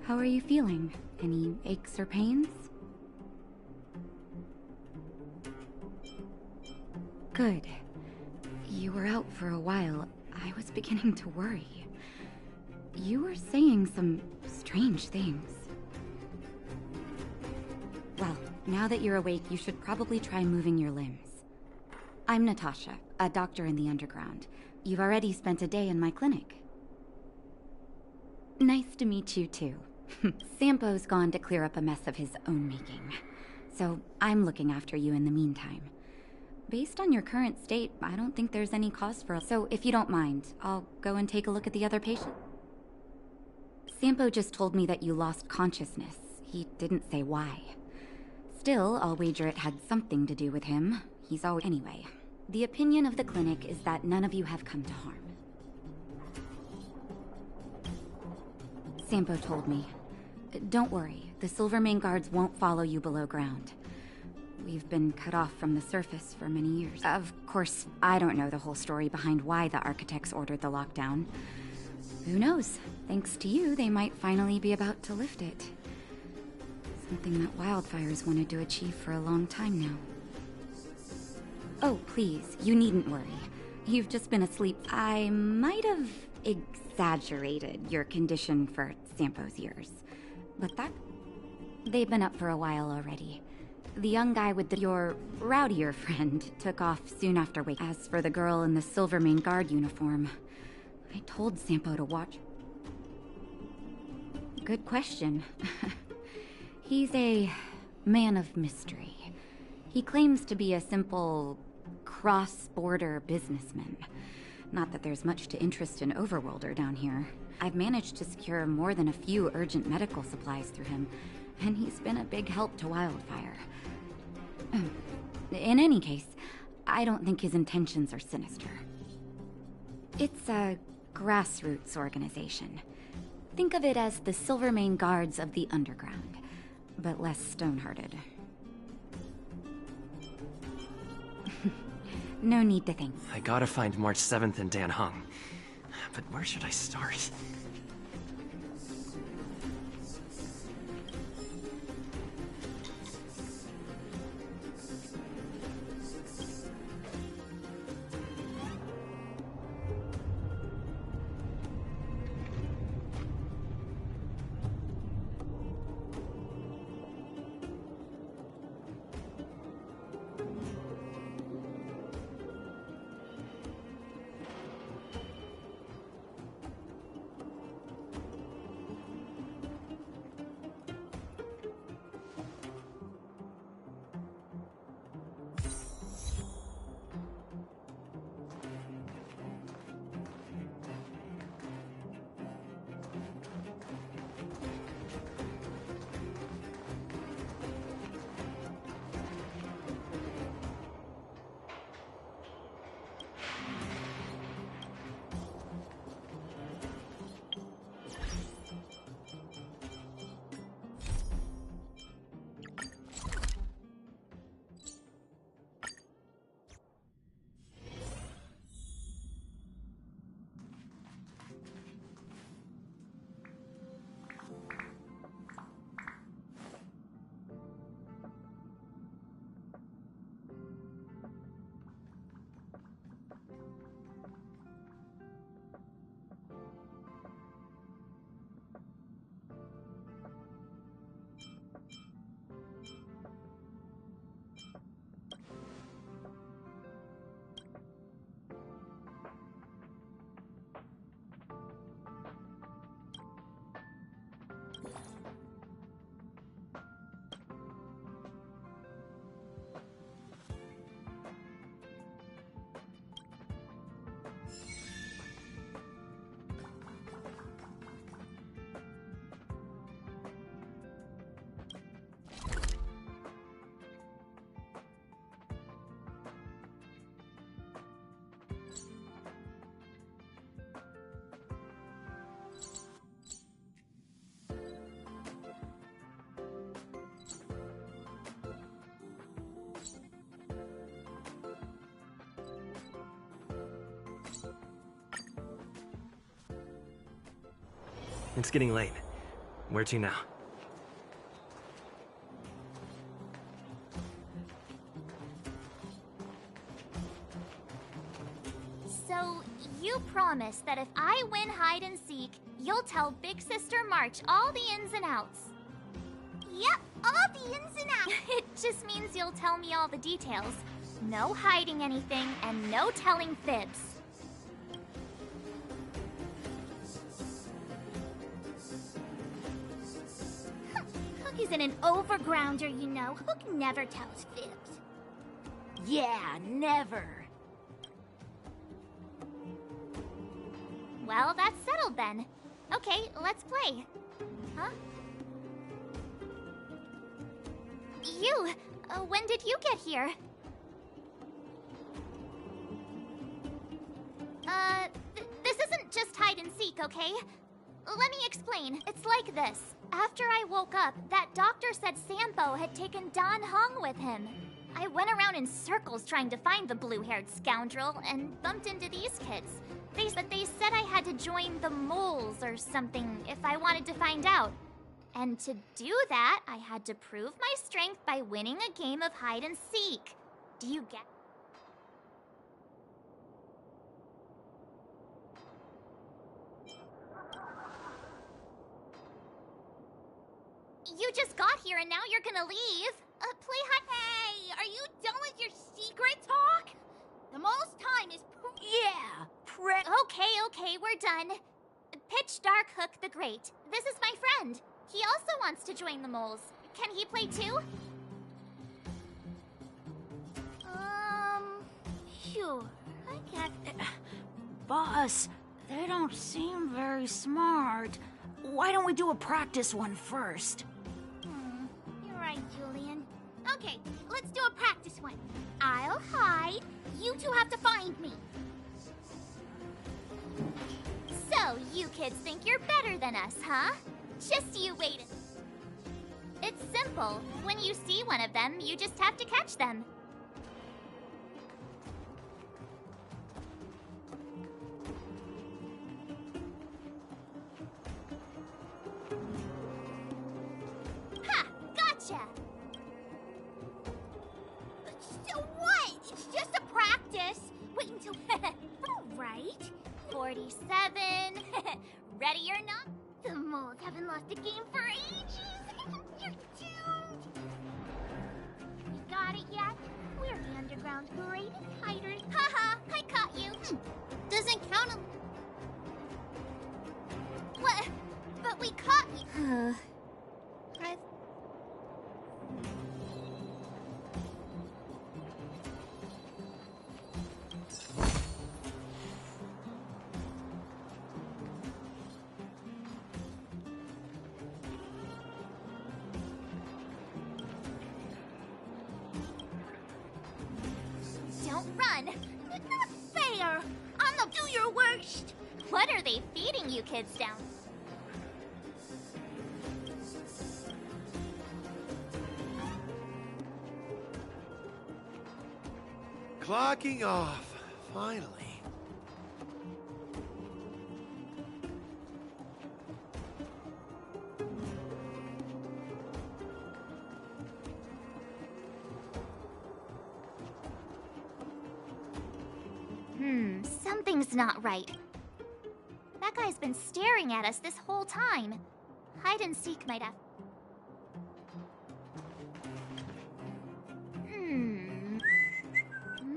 How are you feeling? Any aches or pains? Good. You were out for a while. I was beginning to worry. You were saying some strange things. Well, now that you're awake, you should probably try moving your limbs. I'm Natasha, a doctor in the underground. You've already spent a day in my clinic. Nice to meet you, too. Sampo's gone to clear up a mess of his own making. So I'm looking after you in the meantime. Based on your current state, I don't think there's any cause for... So if you don't mind, I'll go and take a look at the other patient. Sampo just told me that you lost consciousness. He didn't say why. Still, I'll wager it had something to do with him. He's always... Anyway, the opinion of the clinic is that none of you have come to harm. Sampo told me. Don't worry, the Silvermane guards won't follow you below ground. We've been cut off from the surface for many years. Of course, I don't know the whole story behind why the architects ordered the lockdown. Who knows? Thanks to you, they might finally be about to lift it. Something that Wildfire's wanted to achieve for a long time now. Oh, please, you needn't worry. You've just been asleep. I might have exaggerated your condition for Sampo's years. But that... They've been up for a while already. The young guy with your rowdier friend took off soon after waking. As for the girl in the Silvermane guard uniform, I told Sampo to watch... Good question. He's a man of mystery. He claims to be a simple cross-border businessman. Not that there's much to interest in Overworlder down here. I've managed to secure more than a few urgent medical supplies through him, and he's been a big help to Wildfire. In any case, I don't think his intentions are sinister. It's a grassroots organization. Think of it as the Silvermane Guards of the Underground, but less stone-hearted. No need to think. I gotta find March 7th and Dan Hung. But where should I start? It's getting late. Where to now? So, you promise that if I win hide and seek, you'll tell Big Sister March all the ins and outs. Yep, all the ins and outs. It just means you'll tell me all the details. No hiding anything, and no telling fibs. Hook isn't an overgrounder, you know. Hook never tells fibs. Yeah, never. Well, that's settled then. Okay, let's play. Huh? You! When did you get here? This isn't just hide and seek, okay? Let me explain. It's like this. After I woke up, that doctor said Sampo had taken Dan Hong with him. I went around in circles trying to find the blue-haired scoundrel and bumped into these kids. They said I had to join the moles or something if I wanted to find out. And to do that, I had to prove my strength by winning a game of hide and seek. Do you get? You just got here and now you're gonna leave. Play hide. Hey, are you done with your secret talk? The most time is yeah, Okay, we're done. Pitch Dark Hook the Great. This is my friend. He also wants to join the moles. Can he play too? Sure. I can't. Boss, they don't seem very smart. Why don't we do a practice one first? You're right, Julian. Okay, let's do a practice one. I'll hide. You two have to find me. So, you kids think you're better than us, huh? Just you wait. It's simple. When you see one of them, you just have to catch them. Ha! Gotcha! So what? It's just a practice. Wait until. All right. 47. Ready or not? The moles haven't lost a game for ages. You're doomed. You got it yet? We're the underground's greatest hiders. Haha, I caught you. Doesn't count. What? But we caught you. Don't run. It's not fair. I'm gonna do your worst. What are they feeding you kids down? Clocking off, finally. Something's not right. That guy's been staring at us this whole time. Hide and seek might have...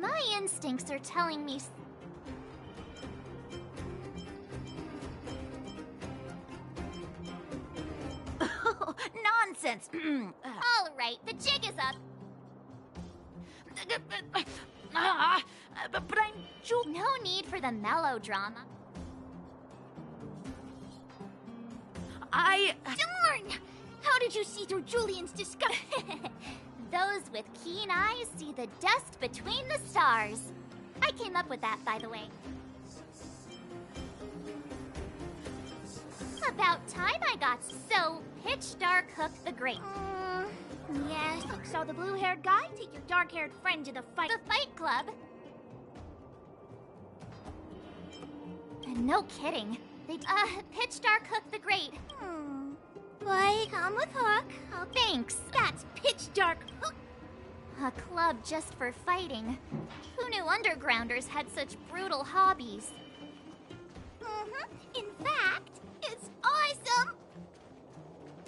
My instincts are telling me... Nonsense. All right, the jig is up. But I'm No need for the melodrama. Darn! How did you see through Julian's disguise? Those with keen eyes see the dust between the stars. I came up with that, by the way. About time I got so Pitch Dark Hook the Great. Yes. Hook saw the blue-haired guy take your dark-haired friend to the fight. The Fight Club? No kidding. They, Pitch Dark Hook the Great. Come with Hook. Oh, thanks. That's pitch dark. A club just for fighting. Who knew undergrounders had such brutal hobbies? In fact, it's awesome!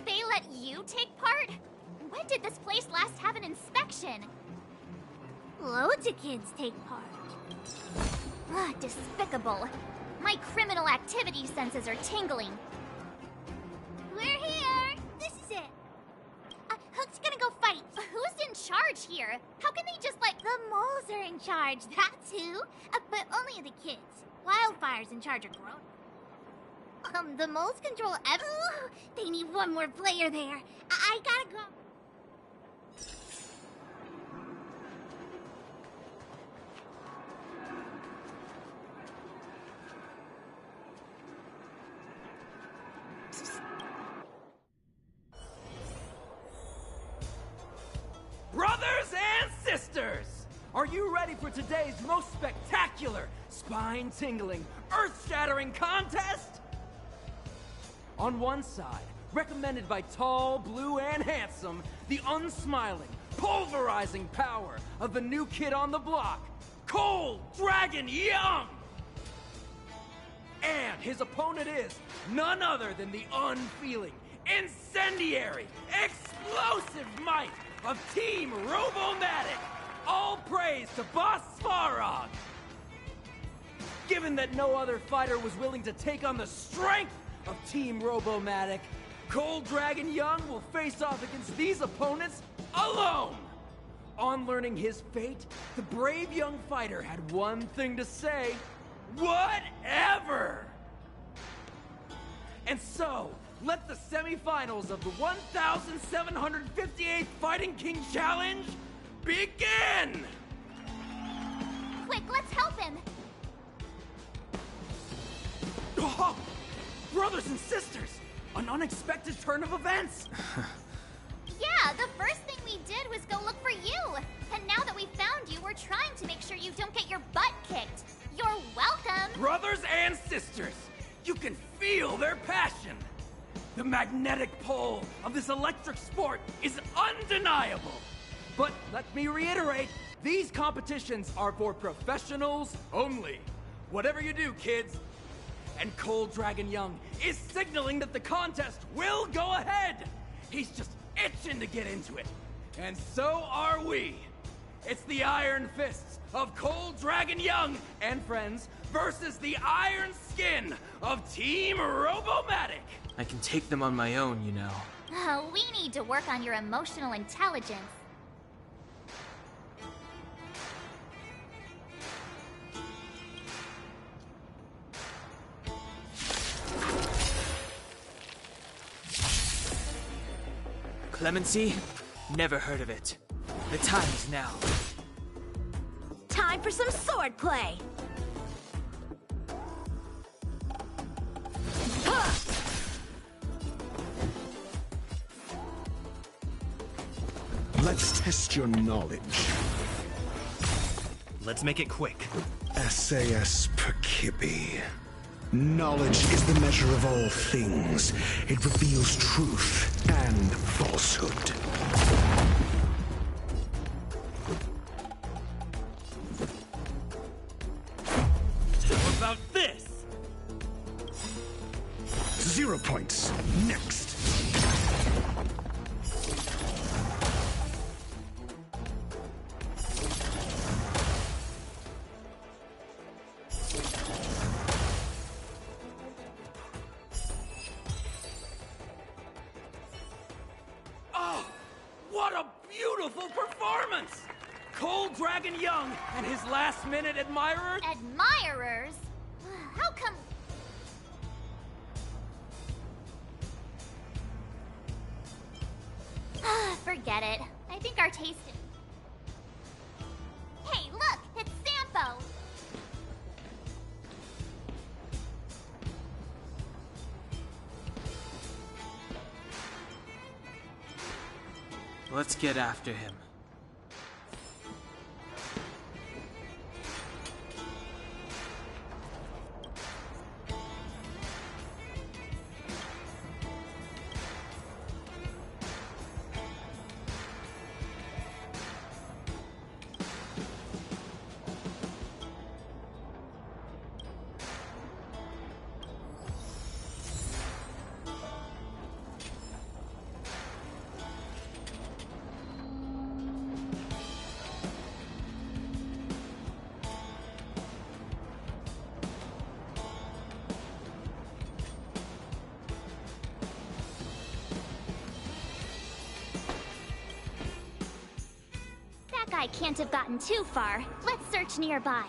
They let you take part? When did this place last have an inspection? Loads of kids take part. Despicable. My criminal activity senses are tingling. We're here! This is it. Hook's gonna go fight. Who's in charge here? How can they just like... The moles are in charge, that's who. But only the kids. Wildfire's in charge of grown. The moles control they need one more player there. I gotta go. Brothers and sisters! Are you ready for today's most spectacular, spine-tingling, earth-shattering contest? On one side, recommended by tall, blue, and handsome, the unsmiling, pulverizing power of the new kid on the block, Cold Dragon Young! And his opponent is none other than the unfeeling, incendiary, explosive might of Team Robomatic! All praise to Boss Svarog! Given that no other fighter was willing to take on the strength of Team Robomatic, Cold Dragon Young will face off against these opponents alone! On learning his fate, the brave young fighter had one thing to say: whatever! And so, let the semifinals of the 1758th Fighting King Challenge begin! Quick, let's help him! Oh, brothers and sisters! An unexpected turn of events! Yeah, the first thing we did was go look for you! And now that we found you, we're trying to make sure you don't get your butt kicked! You're welcome! Brothers and sisters, you can feel their passion! The magnetic pull of this electric sport is undeniable! But let me reiterate, these competitions are for professionals only. Whatever you do, kids. And Cold Dragon Young is signaling that the contest will go ahead. He's just itching to get into it. And so are we. It's the Iron Fists of Cold Dragon Young and friends versus the Iron Skin of Team Robomatic. I can take them on my own, you know. We need to work on your emotional intelligence. Clemency? Never heard of it. The time is now. Time for some swordplay! Let's test your knowledge. Let's make it quick. SAS Perkibi. Knowledge is the measure of all things. It reveals truth and falsehood. How about this? 0 points. Next. Oh, what a beautiful performance! Cold Dragon Young and his last-minute admirers. Admirers? How come... Forget it. I think our taste is... Hey, look! It's Sampo! Let's get after him. Honkai can't have gotten too far. Let's search nearby.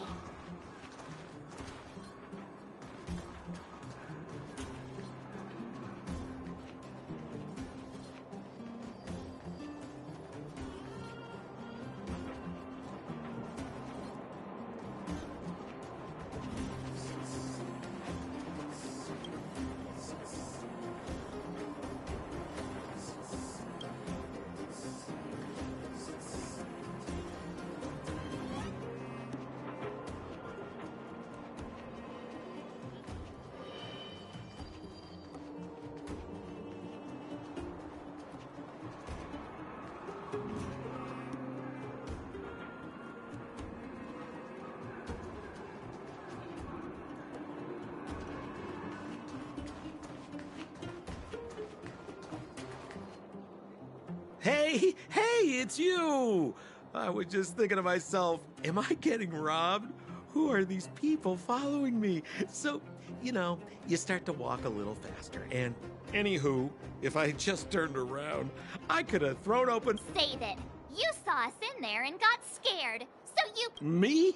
Hey, it's you! I was just thinking to myself, am I getting robbed? Who are these people following me? So, you start to walk a little faster, and anywho, if I just turned around, I could have thrown open... Save it. You saw us in there and got scared, so you... Me?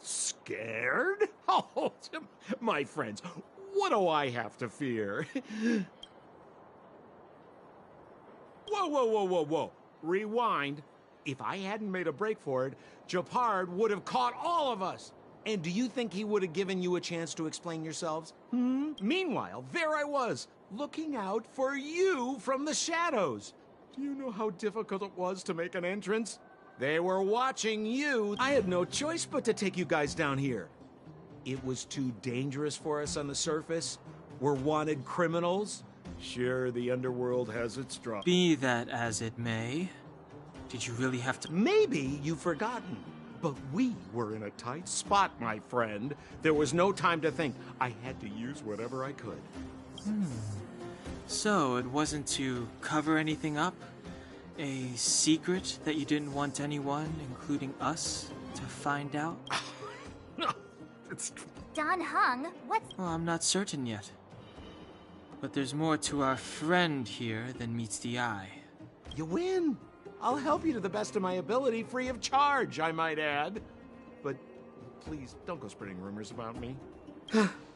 Scared? Oh, my friends, what do I have to fear? Whoa. Rewind. If I hadn't made a break for it, Japard would have caught all of us. And do you think he would have given you a chance to explain yourselves? Meanwhile, there I was, looking out for you from the shadows. Do you know how difficult it was to make an entrance? They were watching you. I had no choice but to take you guys down here. It was too dangerous for us on the surface. We're wanted criminals. Sure, the underworld has its trouble. Be that as it may, did you really have to... Maybe you've forgotten, but we were in a tight spot, my friend. There was no time to think. I had to use whatever I could. So, it wasn't to cover anything up? A secret that you didn't want anyone, including us, to find out? No, it's... Don Hung, what's... Well, I'm not certain yet. But there's more to our friend here than meets the eye. You win. I'll help you to the best of my ability, free of charge, I might add. But please, don't go spreading rumors about me.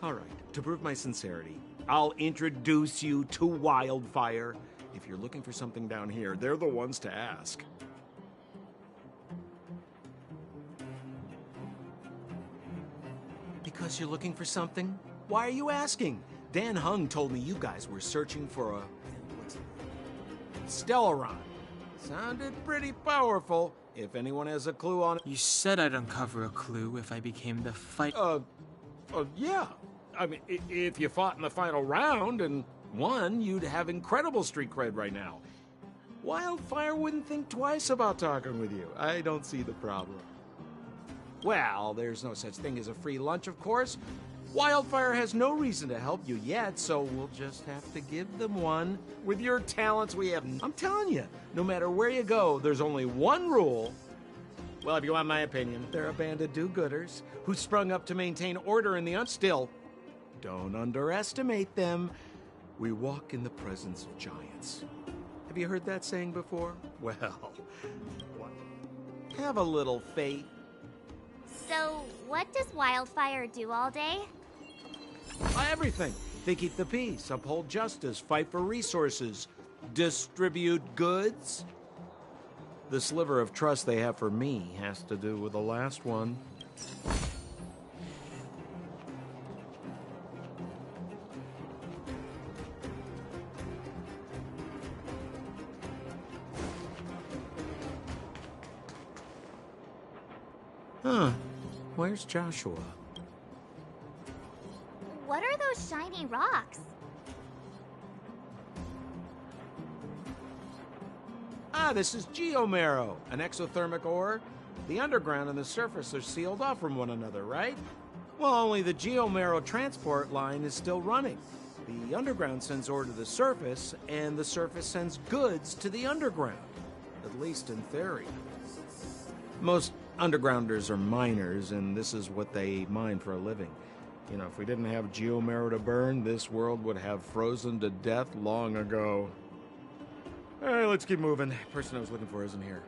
All right, to prove my sincerity, I'll introduce you to Wildfire. If you're looking for something down here, they're the ones to ask. Because you're looking for something? Why are you asking? Dan Hung told me you guys were searching for a... Stellaron. Sounded pretty powerful. If anyone has a clue on it... You said I'd uncover a clue if I became the fight... Yeah. I mean, if you fought in the final round and won, you'd have incredible street cred right now. Wildfire wouldn't think twice about talking with you. I don't see the problem. Well, there's no such thing as a free lunch, of course. Wildfire has no reason to help you yet, so we'll just have to give them one. With your talents, we have... I'm telling you, no matter where you go, there's only one rule. Well, if you want my opinion, they're a band of do-gooders who sprung up to maintain order in the unstill. Don't underestimate them. We walk in the presence of giants. Have you heard that saying before? Well, what? Have a little faith. So, what does Wildfire do all day? Everything. They keep the peace, uphold justice, fight for resources, distribute goods. The sliver of trust they have for me has to do with the last one. Huh. Where's Joshua? What are those shiny rocks? This is geomarrow, an exothermic ore. The underground and the surface are sealed off from one another, right? Well, only the geomarrow transport line is still running. The underground sends ore to the surface, and the surface sends goods to the underground. At least in theory. Most undergrounders are miners, and this is what they mine for a living. You know, if we didn't have geomarrow to burn, this world would have frozen to death long ago. All right, let's keep moving. The person I was looking for isn't here.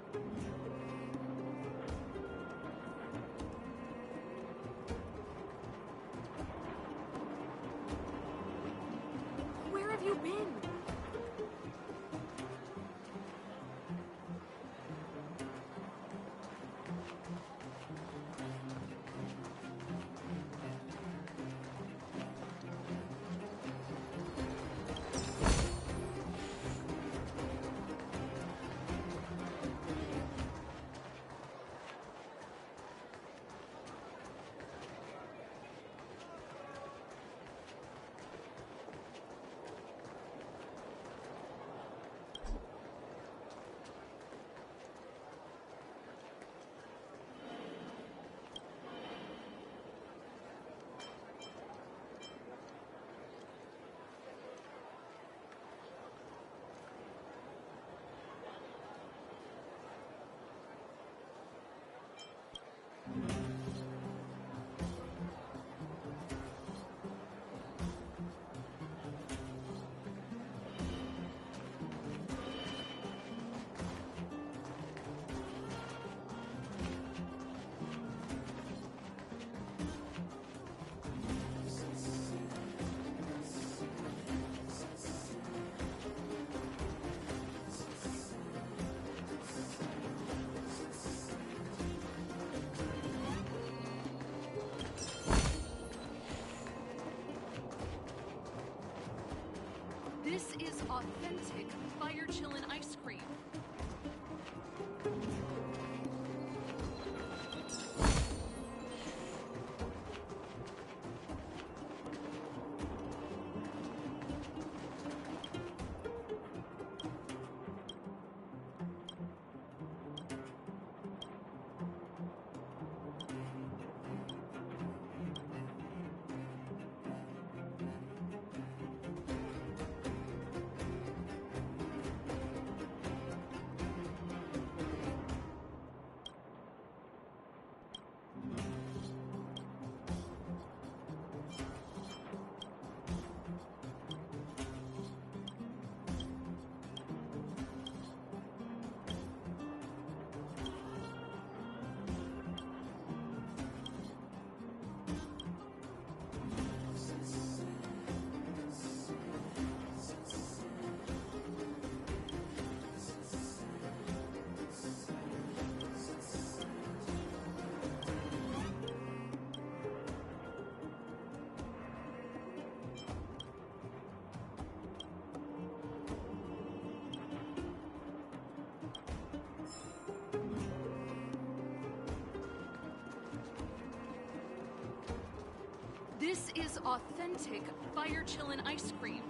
This is authentic fire chillin' ice cream.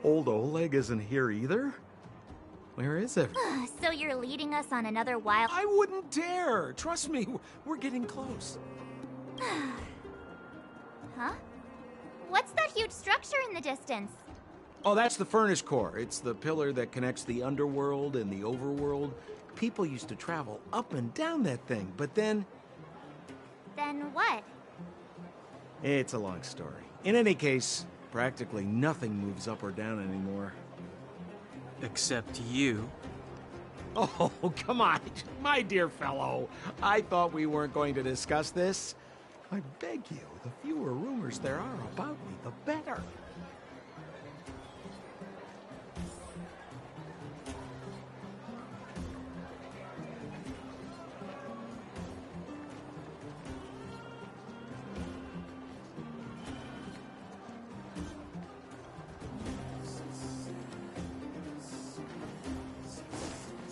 Old Oleg isn't here either? Where is it? So you're leading us on another wild... I wouldn't dare! Trust me, we're getting close. Huh? What's that huge structure in the distance? Oh, that's the furnace core. It's the pillar that connects the underworld and the overworld. People used to travel up and down that thing, but then... Then what? It's a long story. In any case, practically nothing moves up or down anymore. Except you. Oh, come on, my dear fellow. I thought we weren't going to discuss this. I beg you, the fewer rumors there are about me, the better.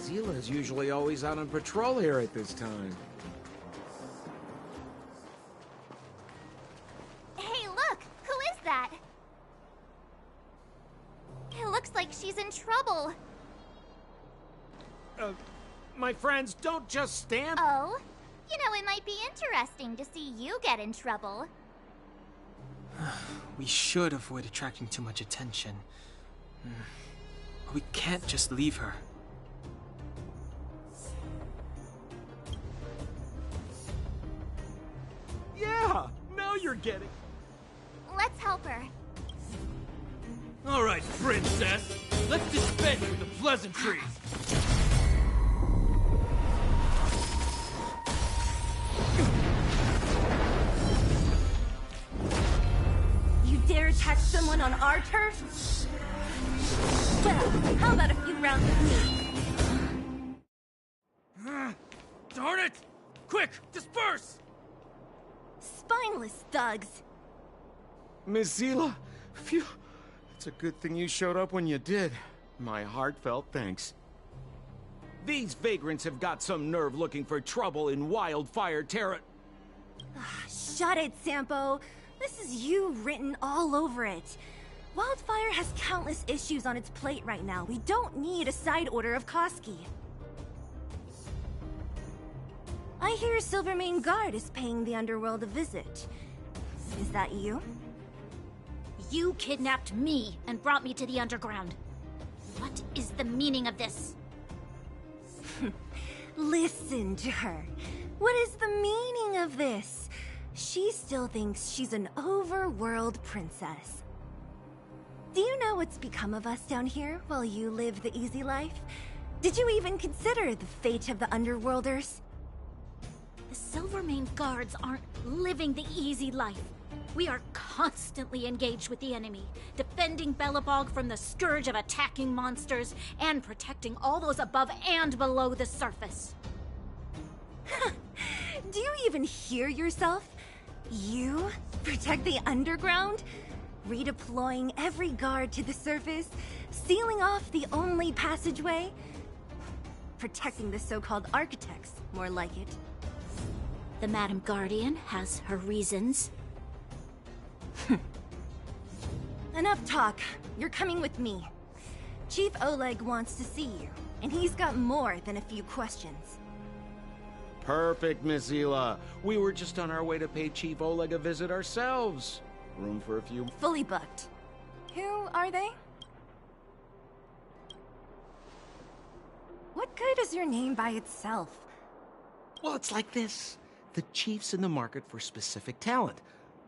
Zila's usually always out on patrol here at this time. Hey, look! Who is that? It looks like she's in trouble. My friends, don't just stand... Oh? You know, it might be interesting to see you get in trouble. We should avoid attracting too much attention. But we can't just leave her. Yeah! Now you're getting... Let's help her. All right, princess. Let's dispense with the pleasantries. You dare attack someone on our turf? Well, how about a few rounds with me? Darn it! Quick, disperse! Spineless thugs. Miss Zila, phew. It's a good thing you showed up when you did. My heartfelt thanks. These vagrants have got some nerve looking for trouble in Wildfire Terra... Shut it, Sampo. This is you written all over it. Wildfire has countless issues on its plate right now. We don't need a side order of Koski. I hear Silvermane Guard is paying the Underworld a visit. Is that you? You kidnapped me and brought me to the underground. What is the meaning of this? Listen to her. What is the meaning of this? She still thinks she's an overworld princess. Do you know what's become of us down here while you live the easy life? Did you even consider the fate of the Underworlders? The Silvermane Guards aren't living the easy life. We are constantly engaged with the enemy, defending Belobog from the scourge of attacking monsters and protecting all those above and below the surface. Do you even hear yourself? You protect the underground? Redeploying every guard to the surface? Sealing off the only passageway? Protecting the so-called architects, more like it. The Madam Guardian has her reasons. Enough talk. You're coming with me. Chief Oleg wants to see you, and he's got more than a few questions. Perfect, Miss Zila. We were just on our way to pay Chief Oleg a visit ourselves. Room for a few... Fully booked. Who are they? What good is your name by itself? Well, it's like this. The chief's in the market for specific talent.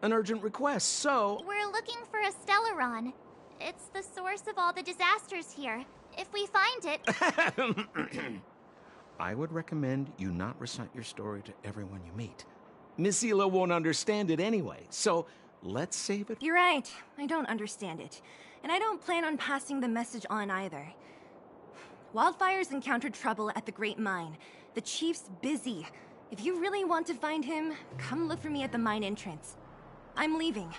An urgent request, so... We're looking for a Stellaron. It's the source of all the disasters here. If we find it... I would recommend you not recite your story to everyone you meet. Miss Zila won't understand it anyway, so let's save it. You're right. I don't understand it. And I don't plan on passing the message on either. Wildfire's encountered trouble at the Great Mine. The chief's busy. If you really want to find him, come look for me at the mine entrance. I'm leaving.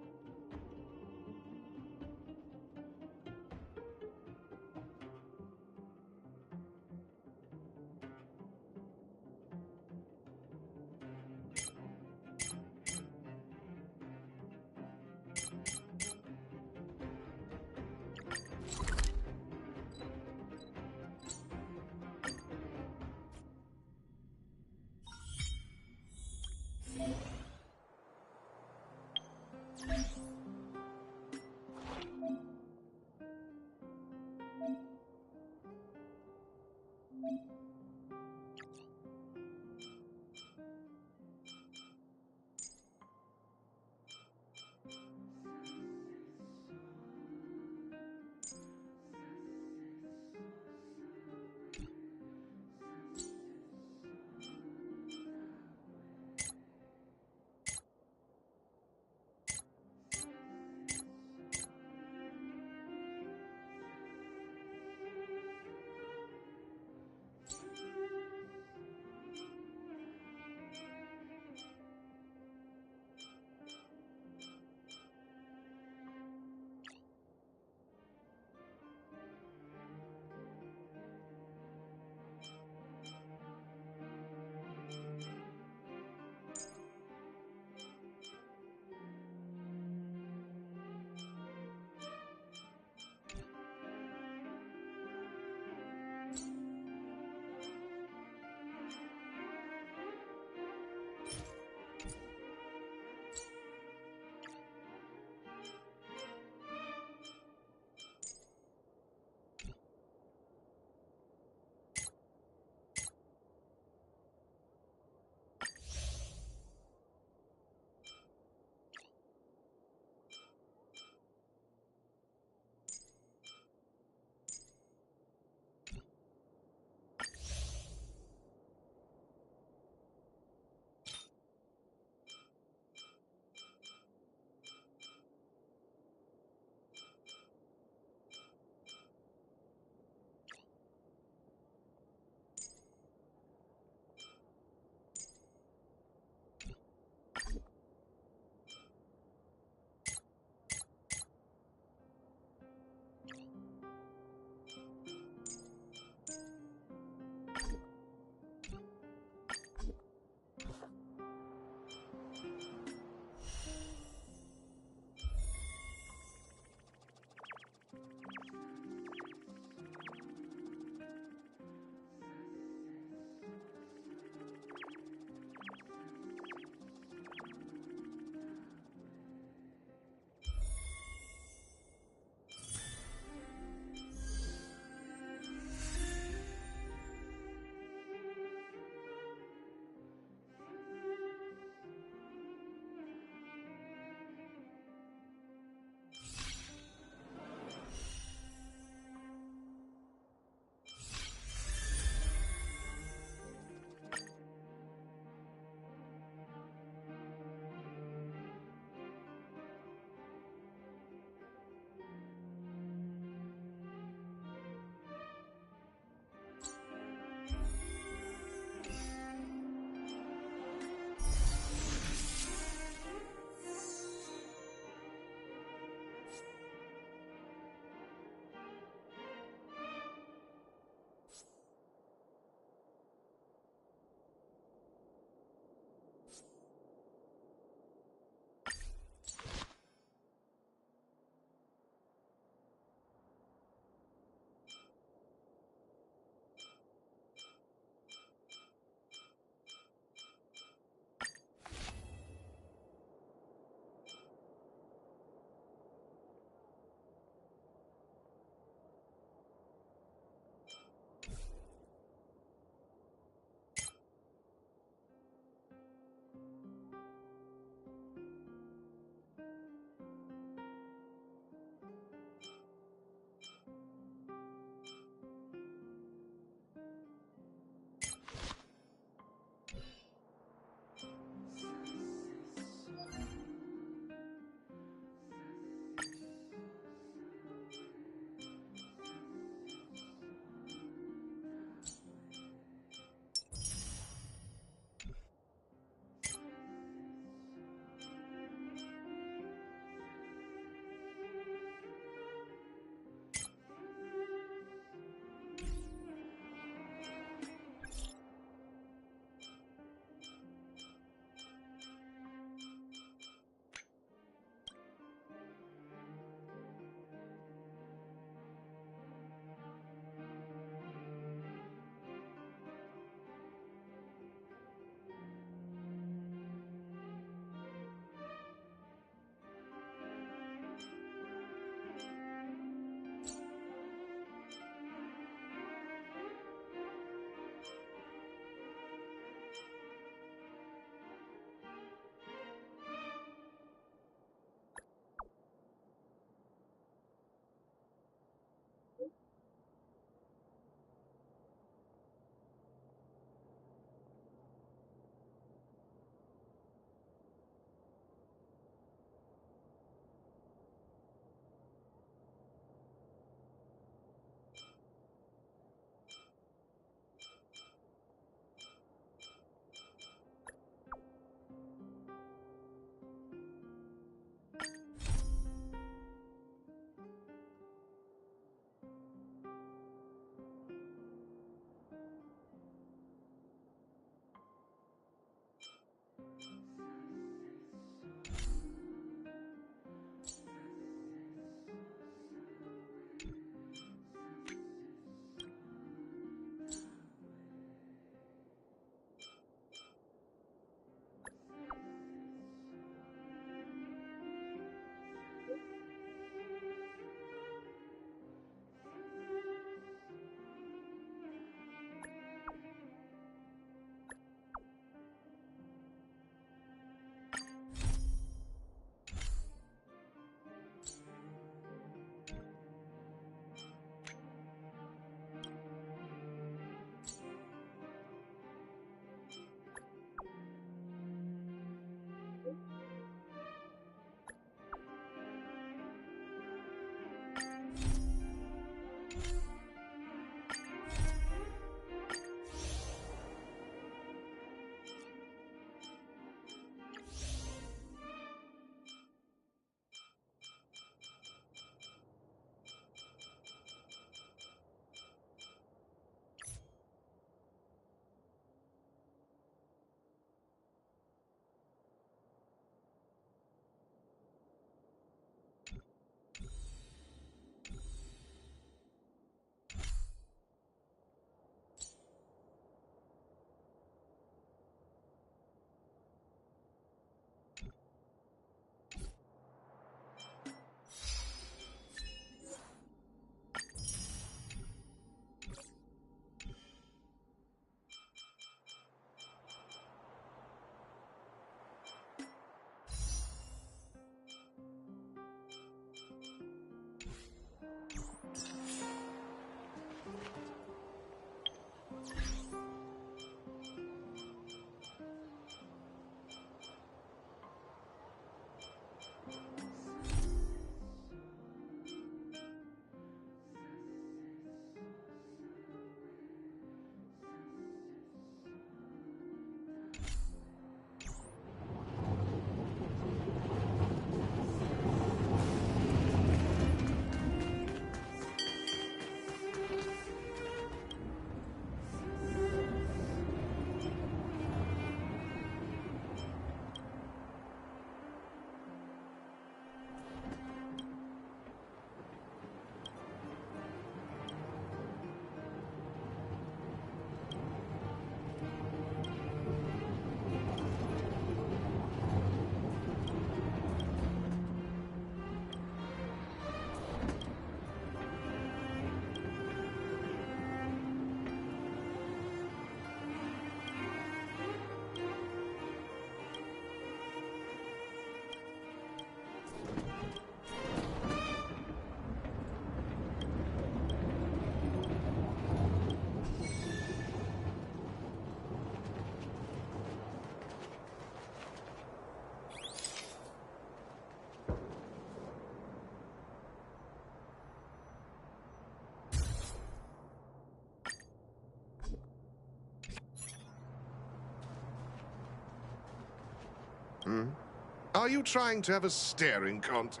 Are you trying to have a staring contest?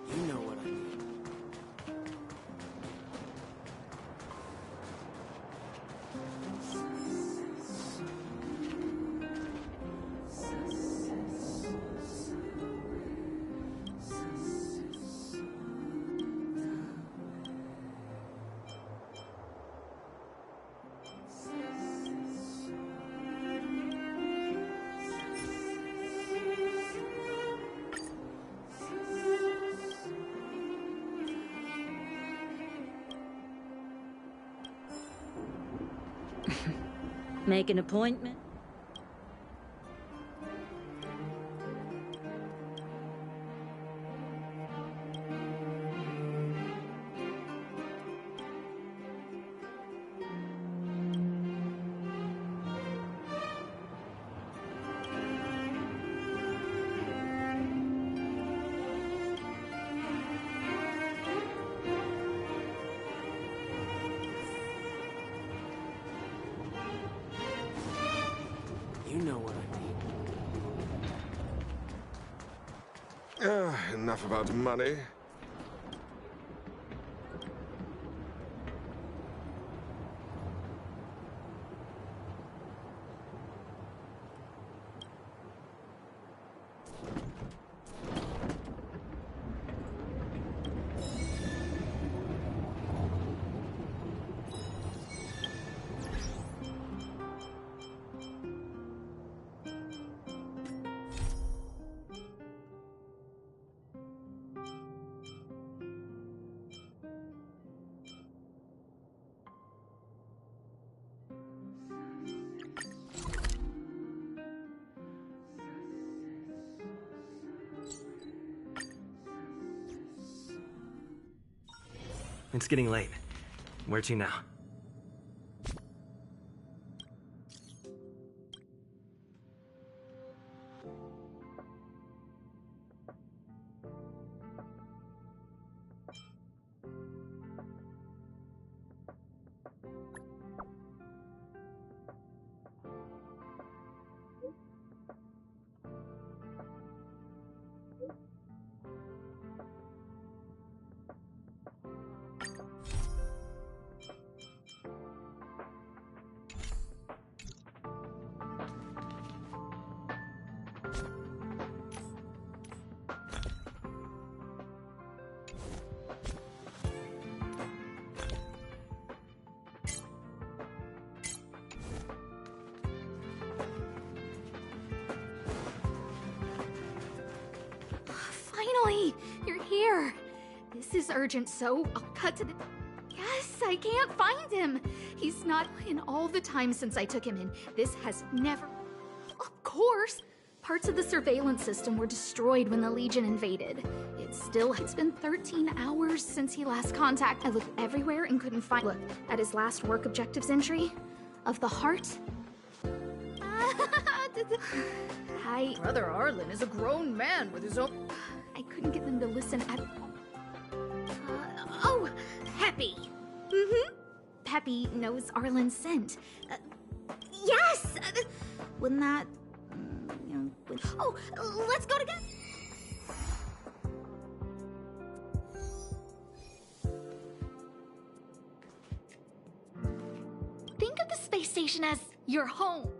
You know what I mean. Make an appointment? You know what I mean. Enough about money. It's getting late. Where to now? Finally! You're here! This is urgent, so I'll cut to the... Yes, I can't find him! He's not in all the time since I took him in. This has never... Of course! Parts of the surveillance system were destroyed when the Legion invaded. It's been 13 hours since he last contacted. I looked everywhere and couldn't find... Look, at his last work objectives entry, of the heart... Hi. Brother Arlen is a grown man with his own... I couldn't get them to listen at... Oh, Peppy. Peppy knows Arlen's scent. Yes! Wouldn't that... Oh, let's go together. Think of the space station as your home.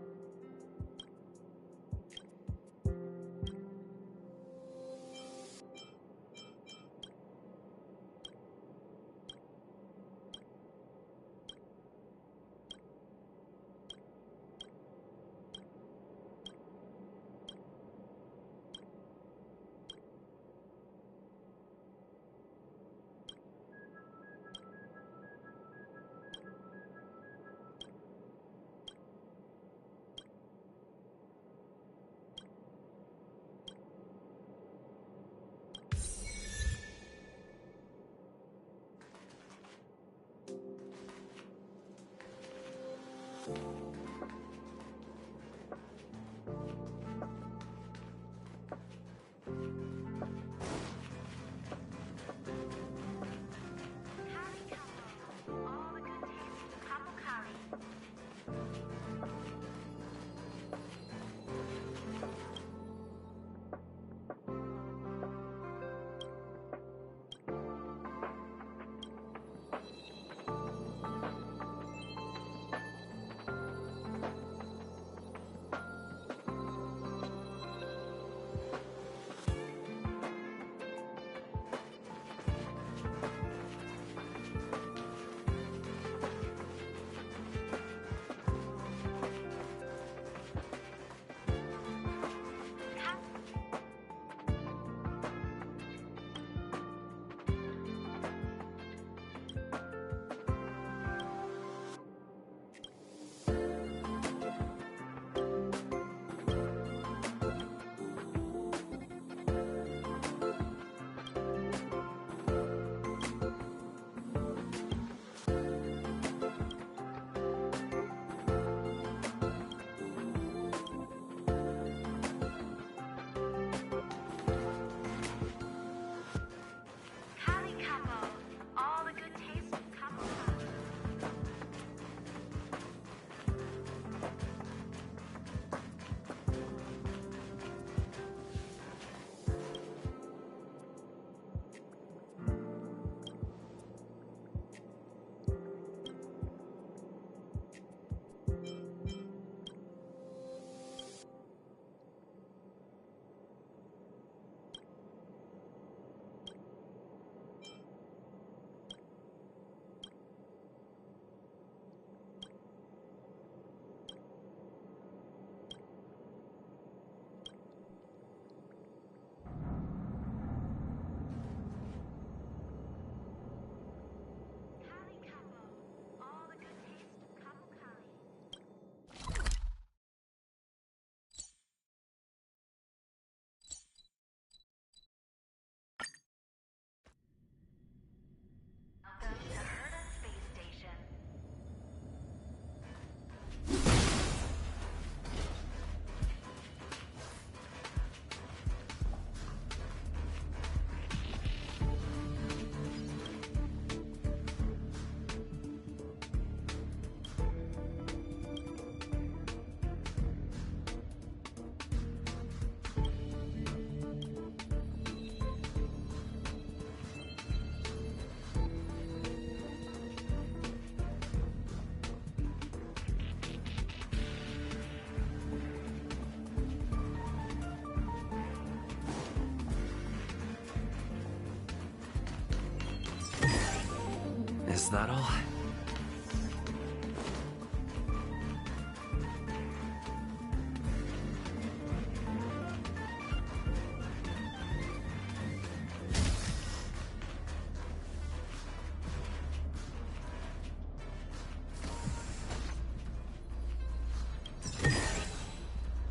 that all?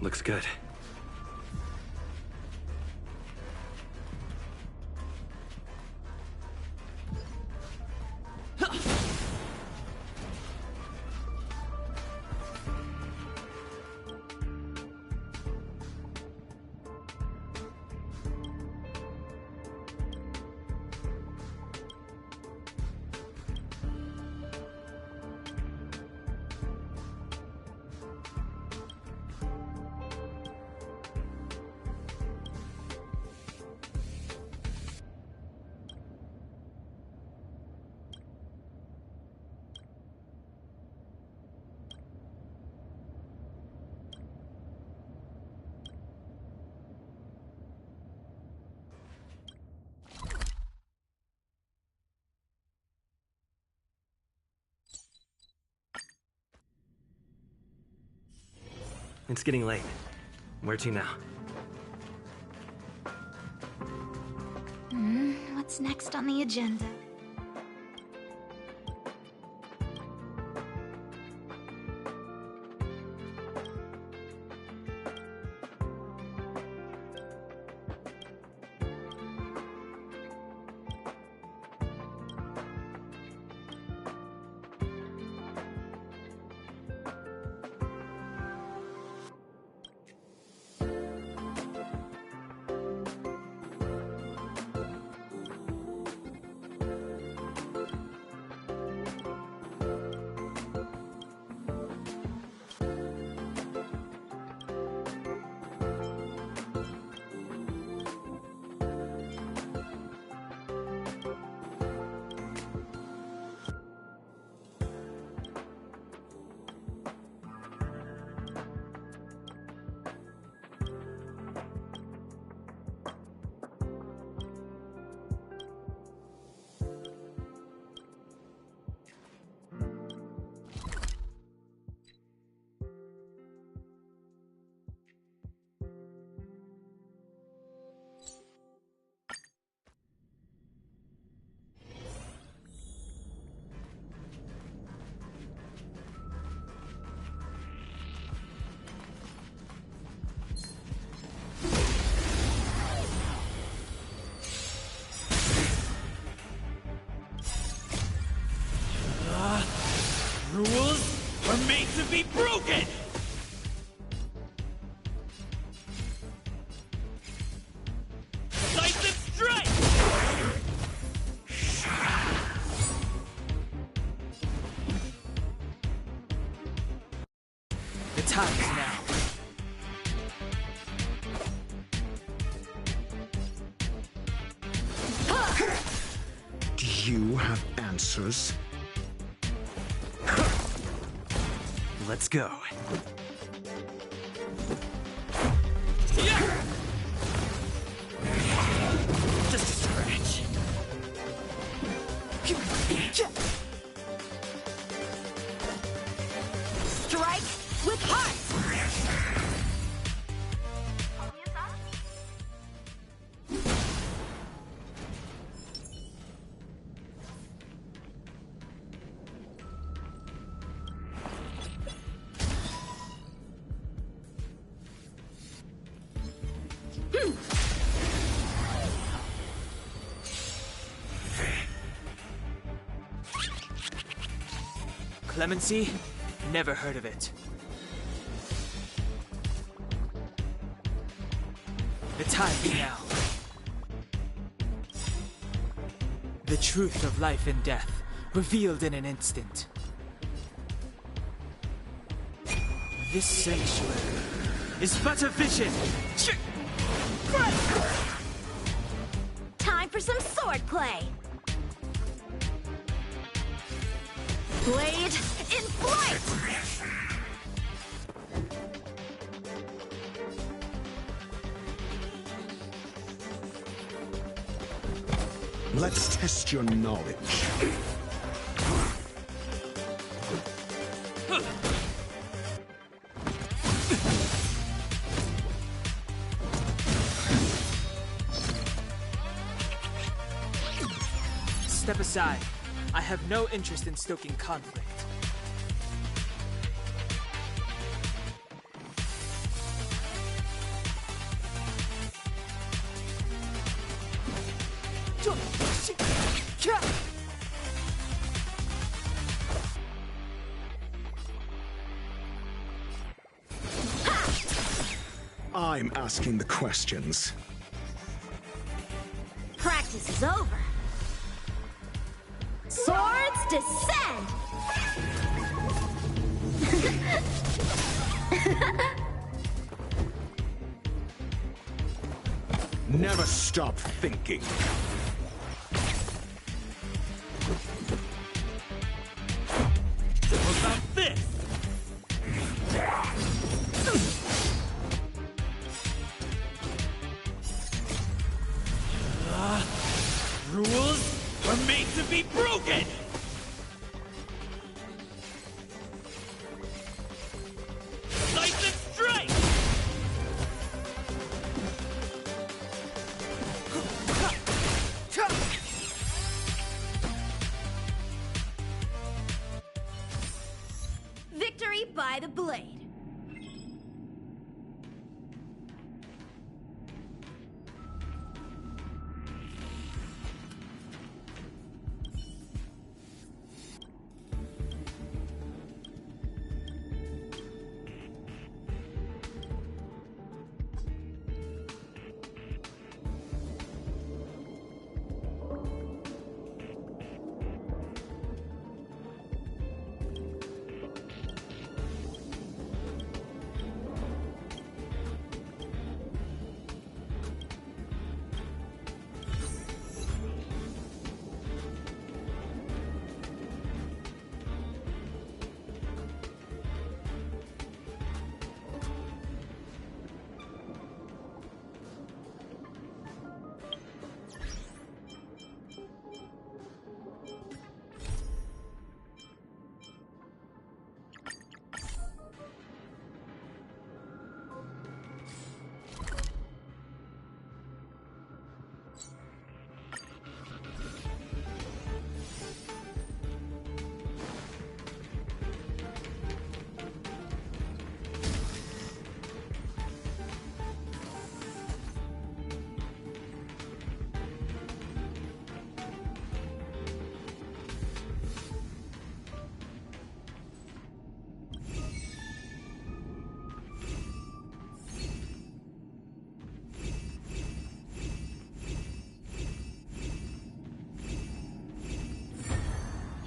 Looks good. It's getting late. Where to now? What's next on the agenda? Rules are made to be broken! Decisive strike! The time is now. Do you have answers? Let's go. Just a scratch. Strike with heart! Clemency? Never heard of it. The time is now. The truth of life and death, revealed in an instant. This sanctuary is but a vision! Time for some swordplay! Blade in flight! Let's test your knowledge. step aside. I have no interest in stoking conflict. I'm asking the questions. Practice is over. Swords descend! Never stop thinking. What about this? Rules are made to be broken! Nice and straight! Victory by the blade.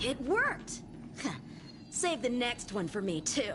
It worked! Save the next one for me, too.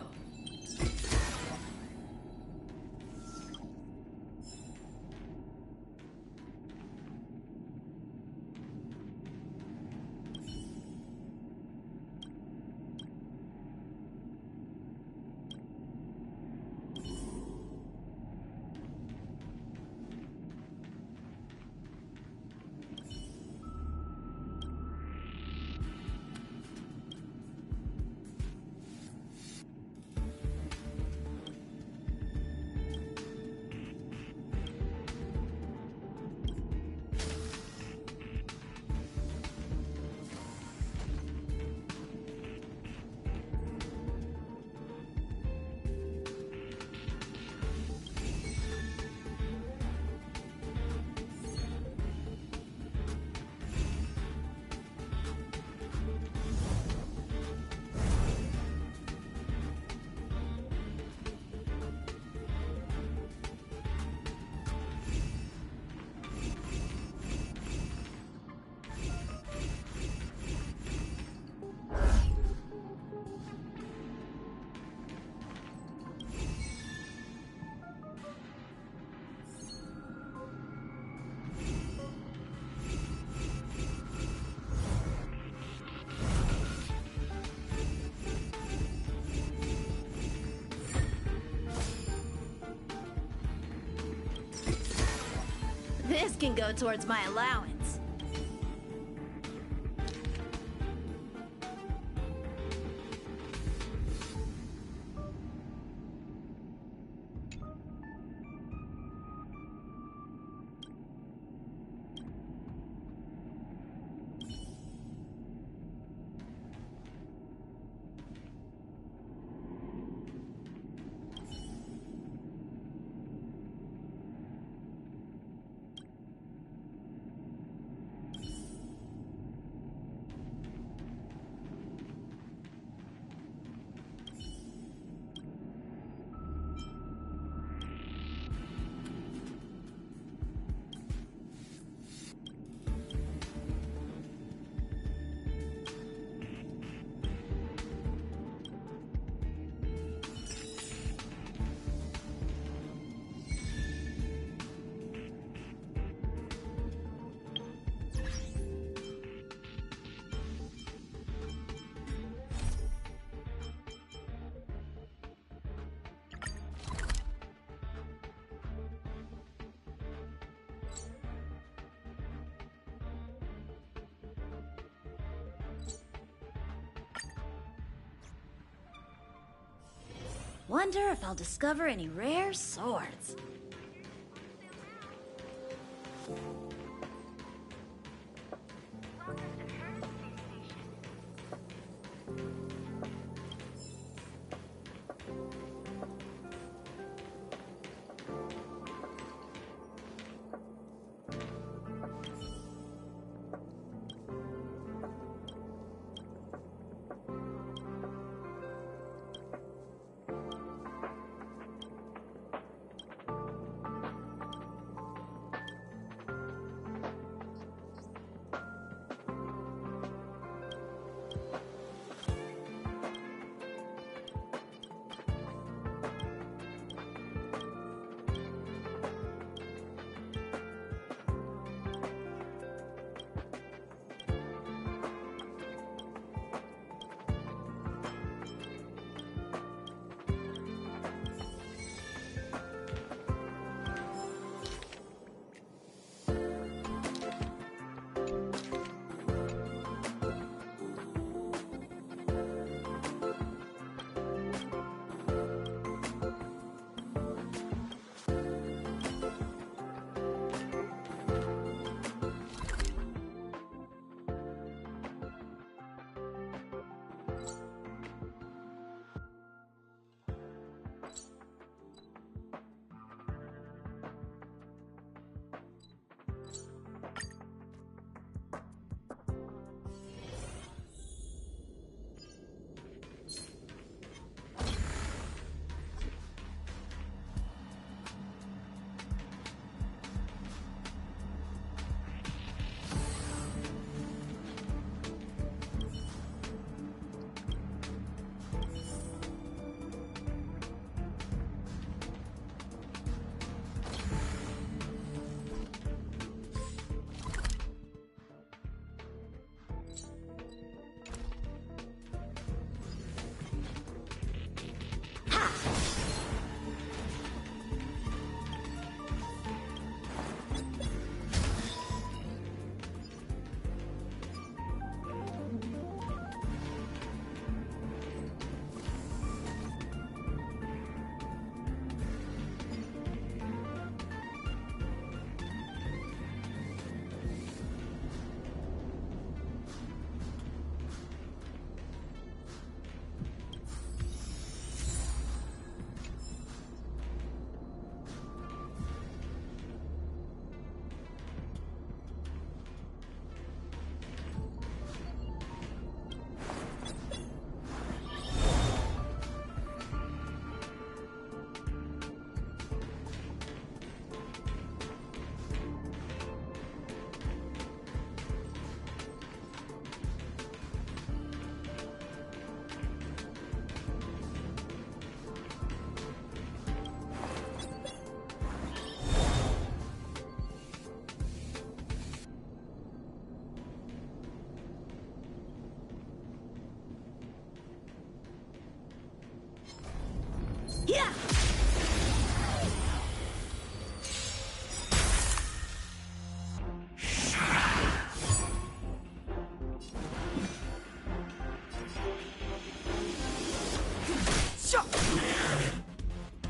This can go towards my allowance. Wonder if I'll discover any rare swords.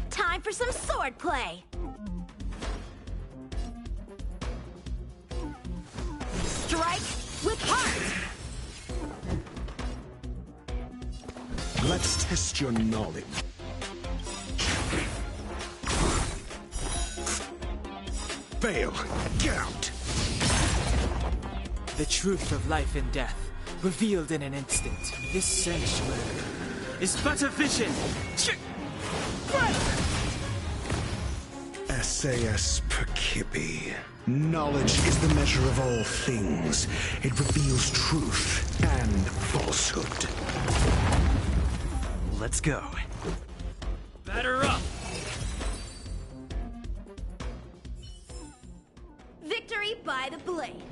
Time for some sword play! Strike with heart! Let's test your knowledge. Fail. Get out. The truth of life and death, revealed in an instant. This sanctuary is but a vision. SAS Perkibi. Knowledge is the measure of all things. It reveals truth and falsehood. Let's go. Batter up! Victory by the blade.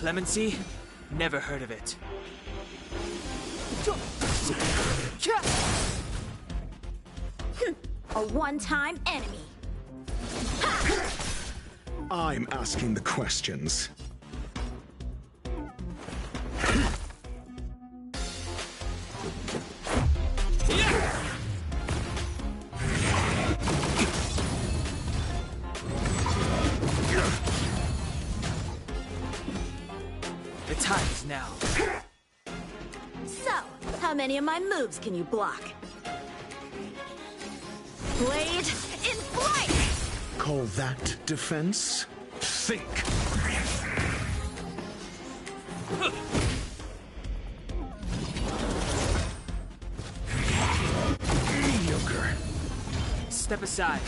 Clemency? Never heard of it. A one-time enemy. I'm asking the questions. The time is now. So, how many of my moves can you block? Blade in flight! Call that defense? Think. Mediocre. Step aside.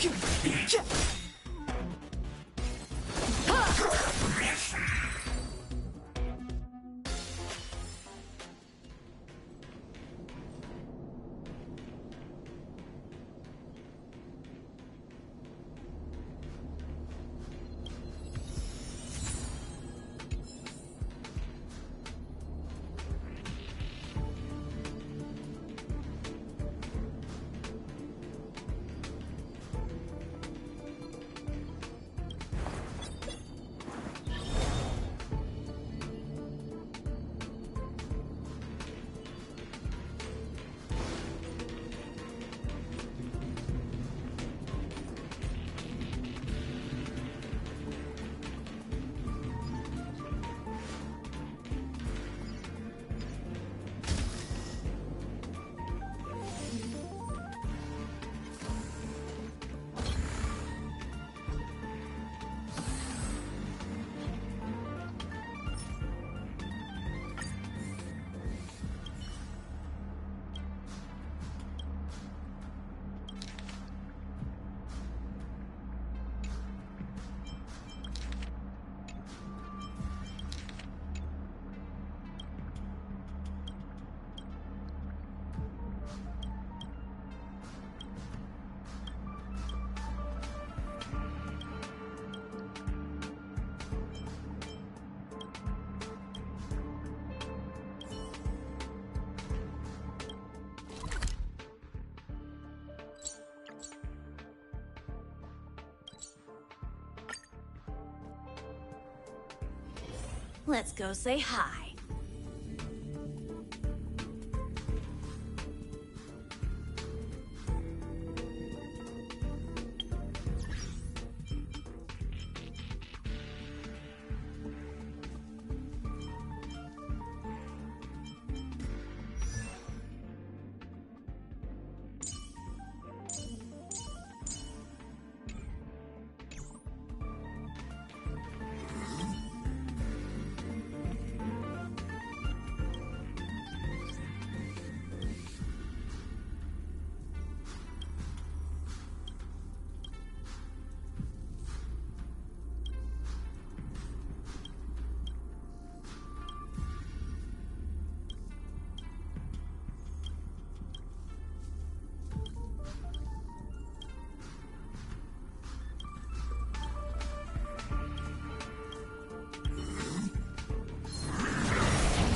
Let's go say hi.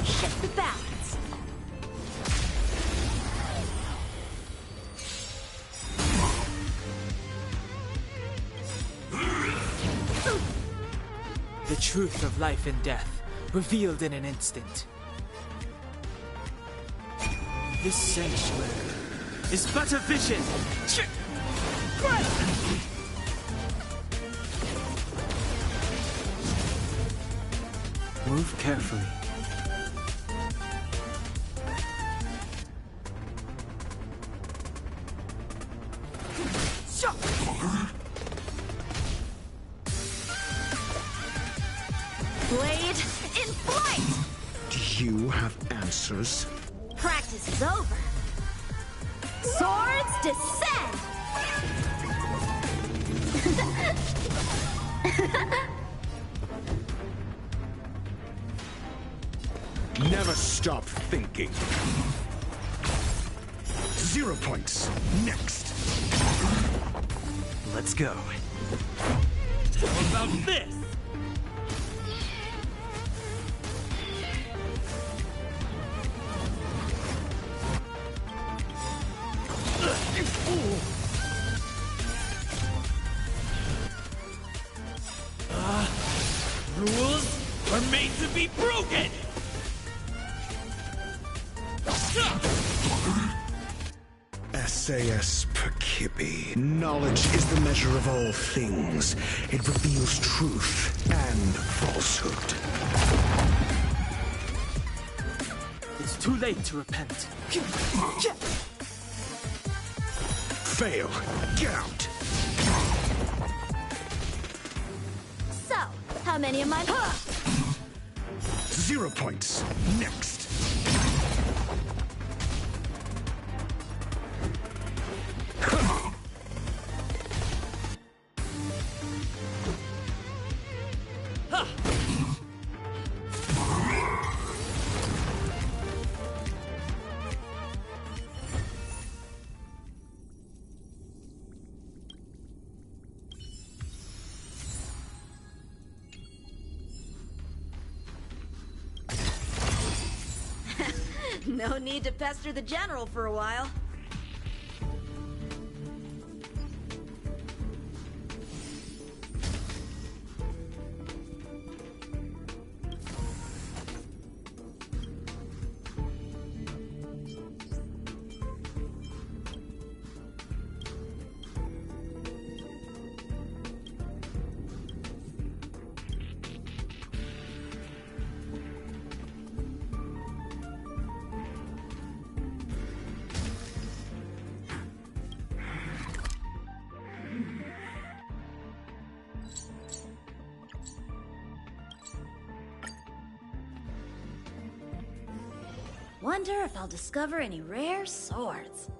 Shift the balance. The truth of life and death, revealed in an instant. This sanctuary is but a vision. Move carefully. Blade in flight! Do you have answers? Practice is over. Swords descend! Never stop thinking. 0 points. Next. Let's go. How about this? be broken! SAS Perkibi. Knowledge is the measure of all things. It reveals truth and falsehood. It's too late to repent. Fail. Get out. So, how many am I? 0 points. Next. No need to pester the general for a while. Wonder if I'll discover any rare swords.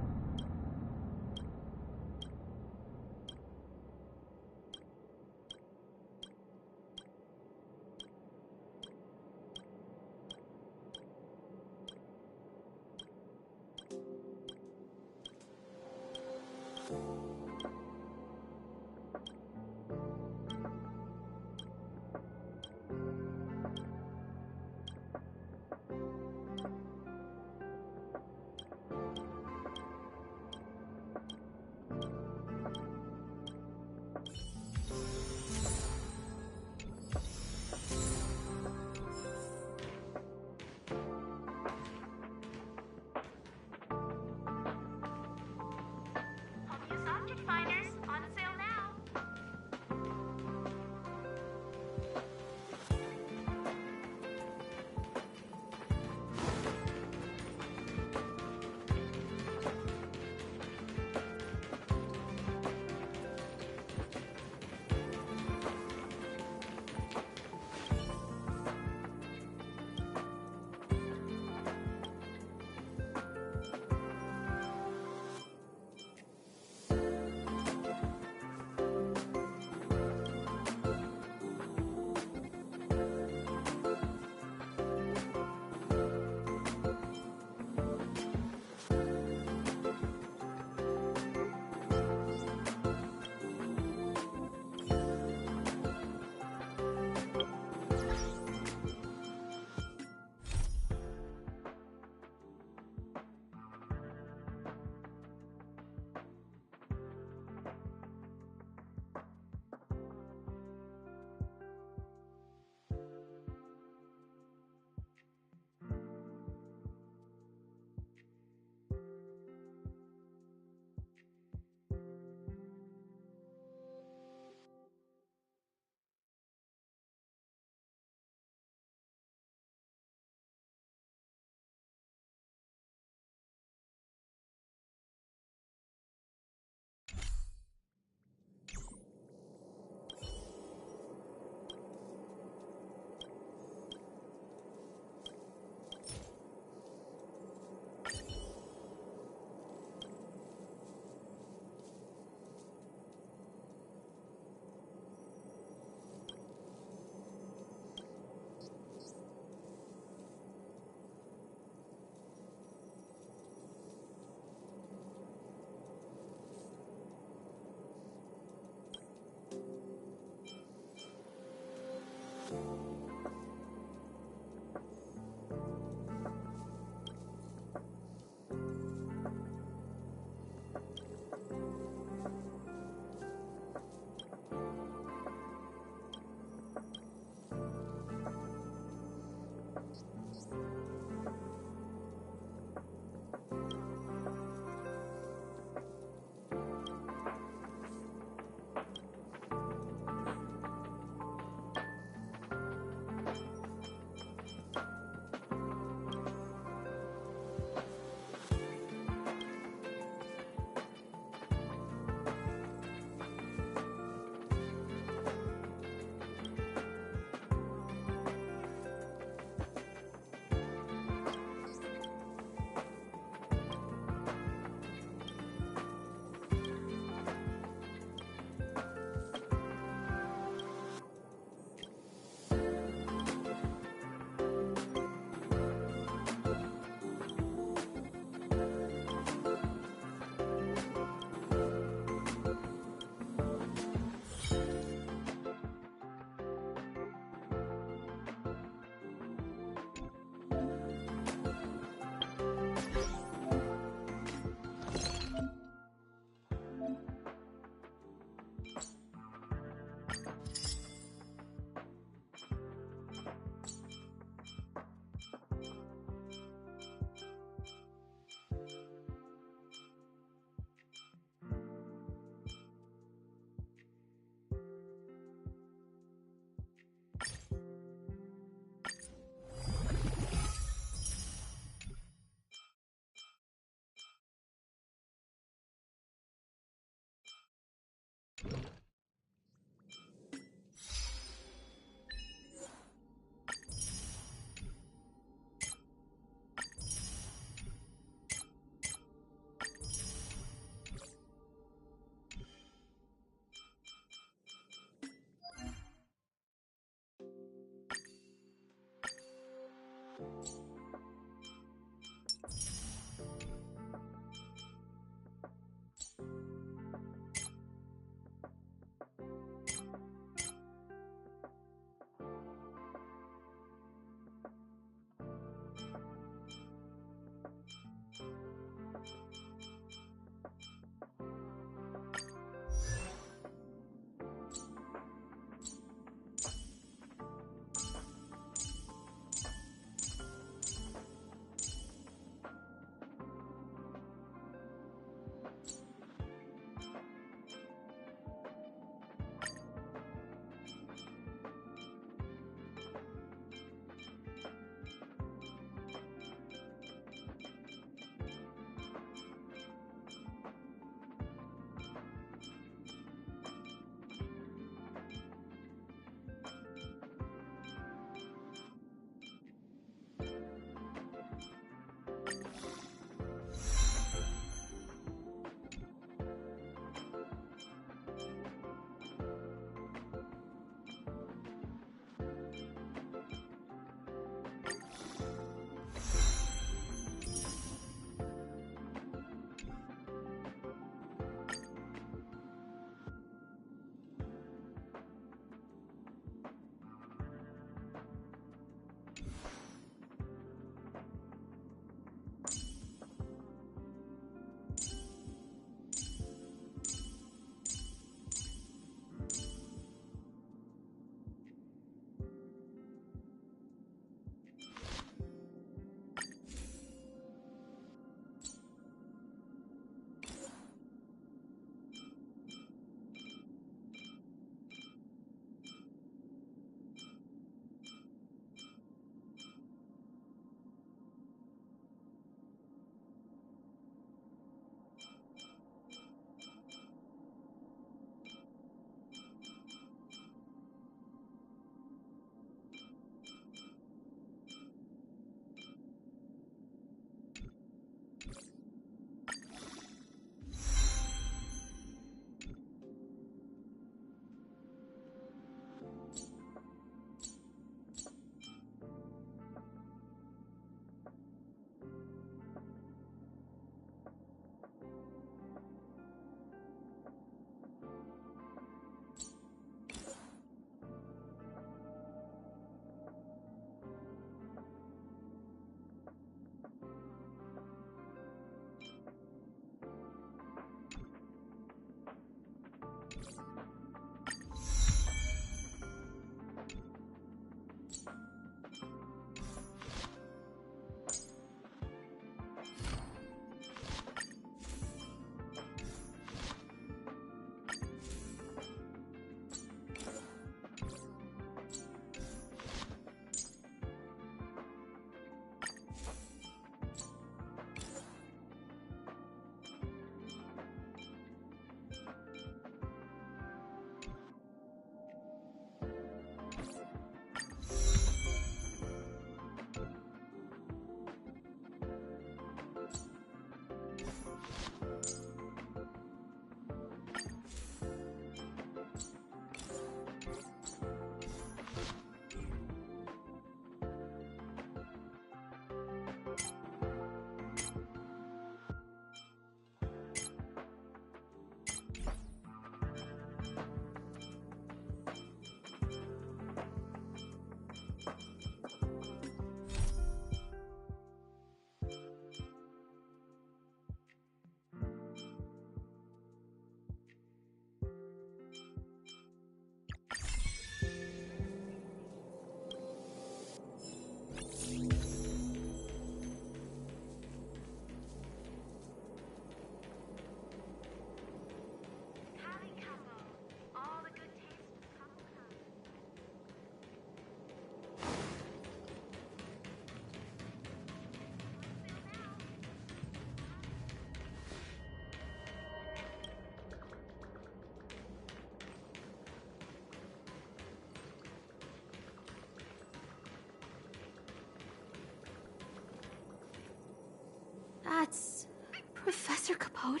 That's Professor Capote?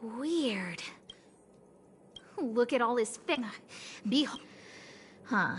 Weird. Look at all his Behold. Huh.